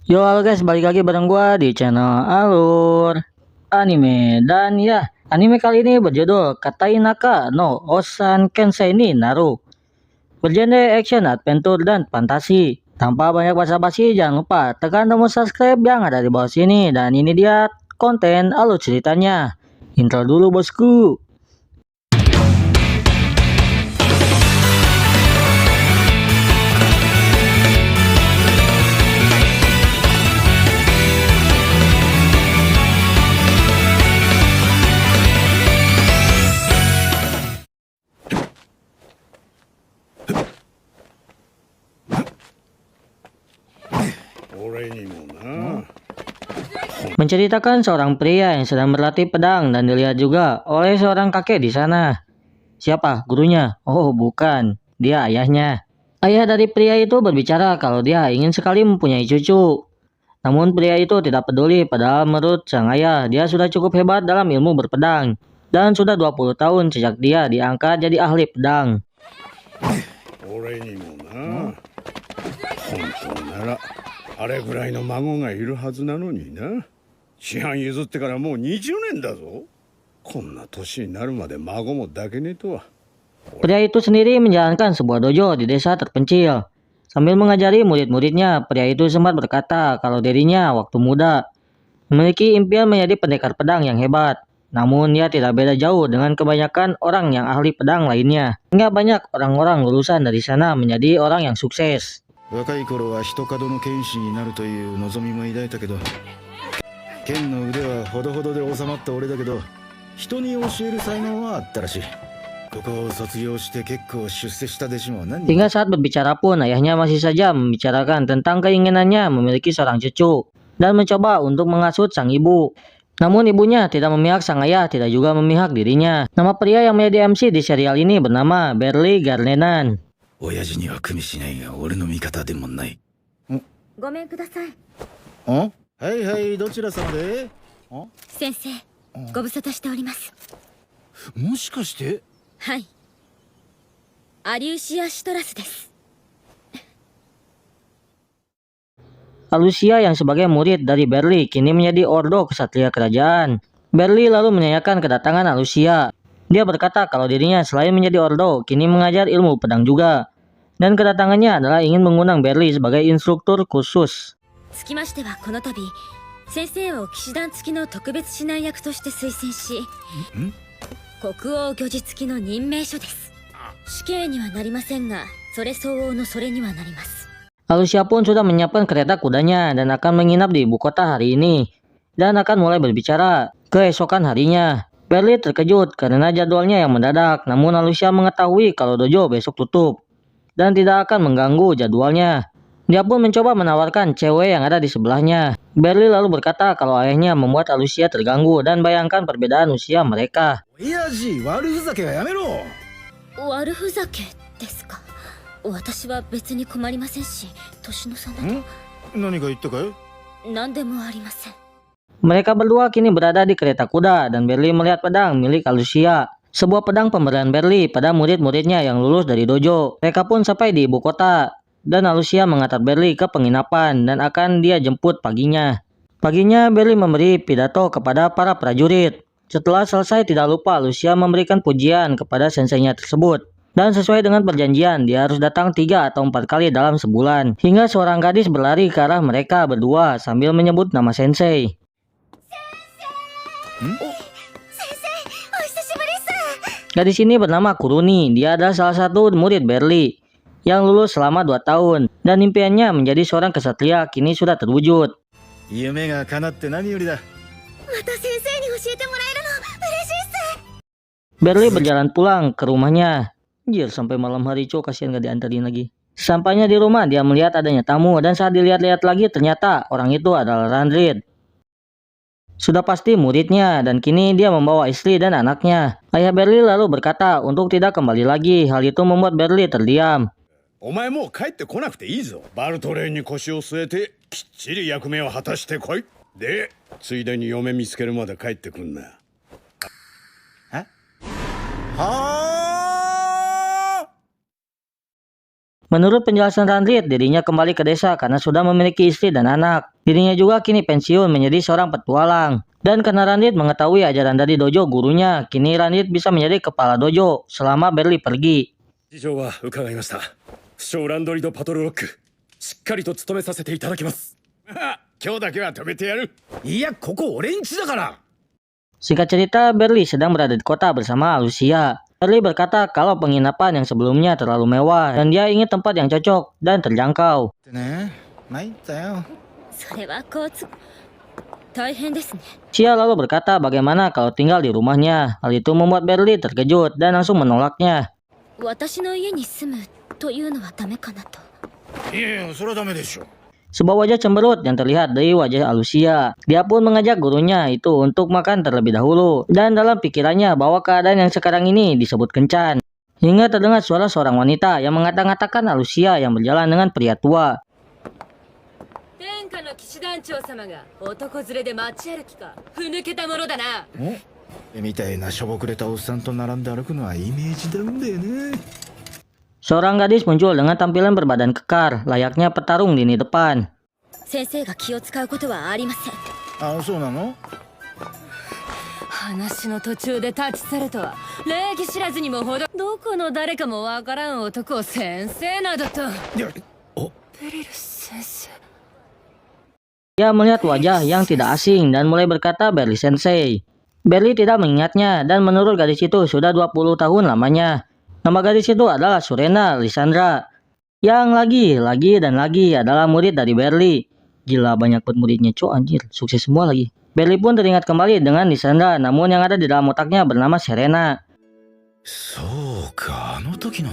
Yo halo guys, balik lagi bareng gua di channel Alur Anime. Dan ya, anime kali ini berjudul Katai Naka no Osan Kensei ni Naru. Bergenre action, adventure, dan fantasi. Tanpa banyak basa-basi, jangan lupa tekan tombol subscribe yang ada di bawah sini. Dan ini dia konten alur ceritanya. Intro dulu bosku. 俺にもな。Menceritakan seorang pria yang sedang berlatih pedang dan dilihat juga oleh seorang kakek di sana. Siapa? Gurunya? Oh, bukan. Dia ayahnya. Ayah dari pria itu berbicara kalau dia ingin sekali mempunyai cucu. Namun pria itu tidak peduli, padahal menurut sang ayah, dia sudah cukup hebat dalam ilmu berpedang. Dan sudah 20 tahun sejak dia diangkat jadi ahli pedang. 俺にもな。本当ならあれぐらいの孫がいるはずなのにな。師範譲ってからもう20年だぞ。こんな年になるまで孫も抱けねえとは。 Pria itu sendiri menjalankan sebuah dojo di desa terpencil. Sambil mengajari murid-muridnya, pria itu sempat berkata kalau dirinya waktu muda memiliki impian menjadi pendekar pedang yang hebat. Namun dia tidak beda jauh dengan kebanyakan orang yang ahli pedang lainnya. Hingga banyak orang-orang lulusan dari sana menjadi orang yang sukses. 若い頃は一門の剣士になるという望みも抱いたけど、剣の腕はほどほどで収まった俺だけど、人に教える才能はあったらしい。ここを卒業して結構出世した弟子も何人 Hingga saat berbicara pun ayahnya masih saja membicarakan tentang keinginannya memiliki seorang cucu dan mencoba untuk menghasut sang ibu. Namun ibunya tidak memihak sang ayah, tidak juga memihak dirinya. Nama pria yang menjadi MC di serial ini bernama Berli Garnenan. 親父には組みしないが俺の味方でもない。ごめんください。はいはい、どちら様で？先生、ご無沙汰しております。もしかして？はい。アリューシア・シトラスです。 Alusia yang sebagai murid dari Berli kini menjadi ordo kesatria kerajaan. Berli lalu menanyakan kedatangan Alusia. Dia berkata kalau dirinya selain menjadi ordo, kini mengajar ilmu pedang juga. Dan kedatangannya adalah ingin mengundang Berli sebagai instruktur khusus. つきましてはこの度、先生を騎士団付きの特別指南役として推薦し、国王御示付きの任命書です。死刑にはなりませんが、それ相応のそれにはなります。 Alusia pun sudah menyiapkan kereta kudanya dan akan menginap di ibu kota hari ini. Dan akan mulai berbicara keesokan harinya. Berli terkejut karena jadwalnya yang mendadak. Namun Alusia mengetahui kalau dojo besok tutup dan tidak akan mengganggu jadwalnya. Dia pun mencoba menawarkan cewek yang ada di sebelahnya. Berli lalu berkata kalau ayahnya membuat Alusia terganggu dan bayangkan perbedaan usia mereka. 親父、悪ふざけはやめろ。悪ふざけですか。私は別に困りませんし、年の差など何か言ったかい？何でもありません。 Mereka berdua kini berada di kereta kuda dan Berli melihat pedang milik Alusia. Sebuah pedang pemberian Berli pada murid-muridnya yang lulus dari dojo. Mereka pun sampai di ibu kota dan Alusia mengantar Berli ke penginapan dan akan dia jemput paginya. Paginya Berli memberi pidato kepada para prajurit. Setelah selesai tidak lupa Alusia memberikan pujian kepada senseinya tersebut. Dan sesuai dengan perjanjian dia harus datang 3 atau 4 kali dalam sebulan. Hingga seorang gadis berlari ke arah mereka berdua sambil menyebut nama sensei. Gadis ini bernama Kuruni. Dia adalah salah satu murid Berli yang lulus selama 2 tahun. Dan impiannya menjadi seorang kesatria kini sudah terwujud. 夢が叶って何よりだ。また先生に教えてもらえるの嬉しいっす。 Berli berjalan pulang ke rumahnya. Anjir, sampai malam hari cowok, kasihan gak diantarin lagi. Sampainya di rumah dia melihat adanya tamu dan saat dilihat-lihat lagi ternyata orang itu adalah Randrid. Sudah pasti muridnya dan kini dia membawa istri dan anaknya. Ayah Berli lalu berkata untuk tidak kembali lagi. Hal itu membuat Berli terdiam. お前もう帰ってこなくていいぞ。バルトレーンに腰を据えてきっちり役目を果たしてこい。で、ついでに嫁見つけるまで帰ってくんな。はあ。Menurut penjelasan Ranrit, dirinya kembali ke desa karena sudah memiliki istri dan anak. Dirinya juga kini pensiun menjadi seorang petualang. Dan karena Ranrit mengetahui ajaran dari dojo gurunya, kini Ranrit bisa menjadi kepala dojo selama Berli pergi. 事情は伺いました。不肖ランドリドパトルロック、しっかりと務めさせていただきます。今日だけは止めてやる。いや、ここ俺んちだから。 Singkat cerita, Berli sedang berada di kota bersama Alucia. Berli berkata kalau penginapan yang sebelumnya terlalu mewah dan dia ingin tempat yang cocok dan terjangkau. ね、参ったよ。それは交通大変ですね。 Cia lalu berkata bagaimana kalau tinggal di rumahnya. Hal itu membuat Berli terkejut dan langsung menolaknya. 私の家に住むというのはダメかなと。いやいや、それはダメでしょ。 Sebuah wajah cemberut yang terlihat dari wajah Alucia. Dia pun mengajak gurunya itu untuk makan terlebih dahulu. Dan dalam pikirannya bahwa keadaan yang sekarang ini disebut kencan. Hingga terdengar suara seorang wanita yang mengata-ngatakan Alucia yang berjalan dengan pria tua. 天下の騎士団長様が男連れで街歩きかふぬけたものだな。みたいなしょぼくれたおっさんと並んで歩くのはイメージダウンだよね。 Seorang gadis muncul dengan tampilan berbadan kekar, layaknya petarung lini depan. 先生が気を使うことはありません。あ、そうなの？話の途中で立ち去るとは礼儀知らずにもほどどこの誰かもわからん男を先生などと。ペリル先生。 Dia melihat wajah yang tidak asing dan mulai berkata Berli Sensei. Berli tidak mengingatnya dan menurut gadis itu sudah 20 tahun lamanya. Nama gadis itu adalah Surena Lisandra. Yang lagi adalah murid dari Berli. Gila banyak banget muridnya, cok anjir. Sukses semua lagi. Berli pun teringat kembali dengan Lisandra, namun yang ada di dalam otaknya bernama Serena. そうか、あの時の。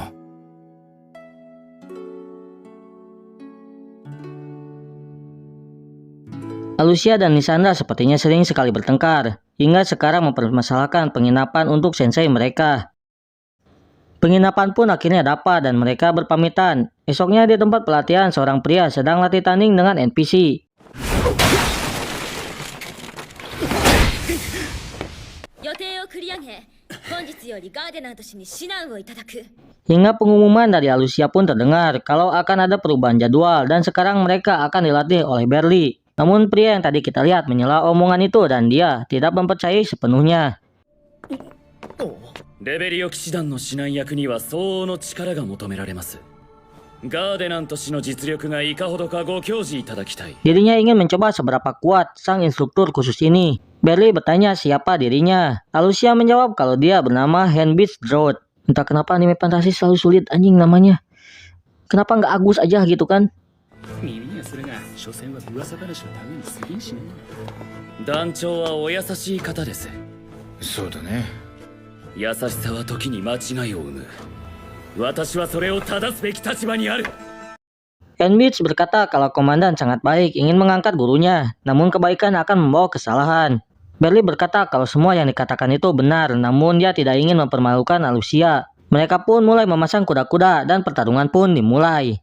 Alucia dan Lisandra sepertinya sering sekali bertengkar, hingga sekarang mempermasalahkan penginapan untuk sensei mereka. Penginapan pun akhirnya dapat dan mereka berpamitan. Esoknya di tempat pelatihan seorang pria sedang latih tanding dengan NPC. Hingga pengumuman dari Alucia pun terdengar kalau akan ada perubahan jadwal dan sekarang mereka akan dilatih oleh Berli. Namun pria yang tadi kita lihat menyela omongan itu dan dia tidak mempercayai sepenuhnya. レベリオ騎士団の指南役には相応の力が求められます。ガーデナント氏の実力がいかほどかご教示いただきたい。 Dirinya ingin mencoba seberapa kuat sang instruktur khusus ini. Berli bertanya siapa dirinya. Alucia menjawab kalau dia bernama Henbits Drought. Entah kenapa anime fantasi selalu sulit anjing namanya. Kenapa nggak Agus aja gitu kan? 耳がそれが所詮は噂話のために過ぎんしね。団長はお優しい方です。そうだね。 優しさは時に間違いを生む。私はそれを正すべき立場にある。 Henbits berkata kalau komandan sangat baik ingin mengangkat gurunya, namun kebaikan akan membawa kesalahan. Berli berkata kalau semua yang dikatakan itu benar, namun dia tidak ingin mempermalukan Alucia. Mereka pun mulai memasang kuda-kuda dan pertarungan pun dimulai.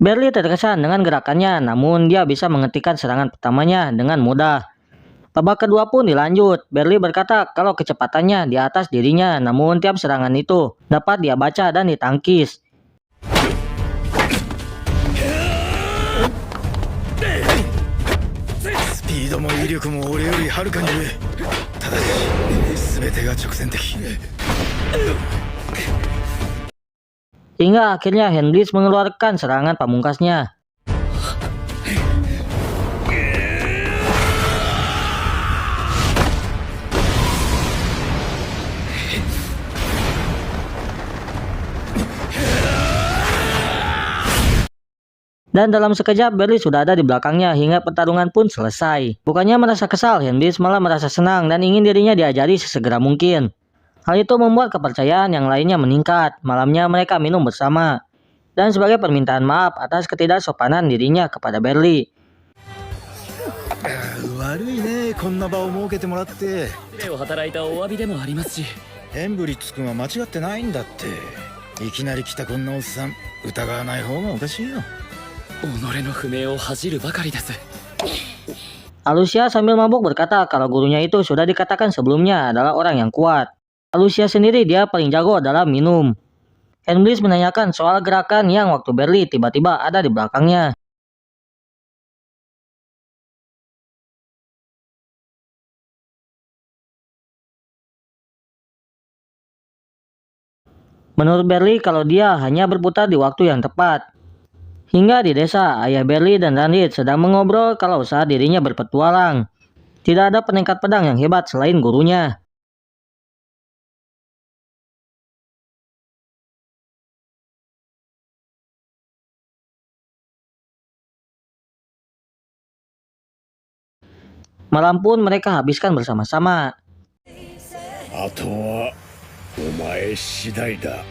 Berli terkesan dengan gerakannya, namun dia bisa menghentikan serangan pertamanya dengan mudah. Babak kedua pun dilanjut. Berli berkata kalau kecepatannya di atas dirinya, namun tiap serangan itu dapat dia baca dan ditangkis. Hingga akhirnya Henbits mengeluarkan serangan pamungkasnya. Dan dalam sekejap Berli sudah ada di belakangnya hingga pertarungan pun selesai. Bukannya merasa kesal, Henbits malah merasa senang dan ingin dirinya diajari sesegera mungkin. Hal itu membuat kepercayaan yang lainnya meningkat. Malamnya mereka minum bersama. Dan sebagai permintaan maaf atas ketidaksopanan dirinya kepada Berli. 悪いね、こんな場を設けてもらって。手を働いたお詫びでもありますし。ヘンブリッツ君は間違ってないんだって。いきなり来たこんなおっさん疑わない方がおかしいよ。己の不明を恥じるばかりです。 Alucia sambil mabuk berkata kalau gurunya itu sudah dikatakan sebelumnya adalah orang yang kuat. Alucia sendiri dia paling jago dalam minum. Henblis menanyakan soal gerakan yang waktu Berli tiba-tiba ada di belakangnya. Menurut Berli kalau dia hanya berputar di waktu yang tepat. Hingga di desa, ayah Berli dan Randit sedang mengobrol kalau saat dirinya berpetualang. Tidak ada peningkat pedang yang hebat selain gurunya. Malam pun mereka habiskan bersama-sama. あとはお前次第だ。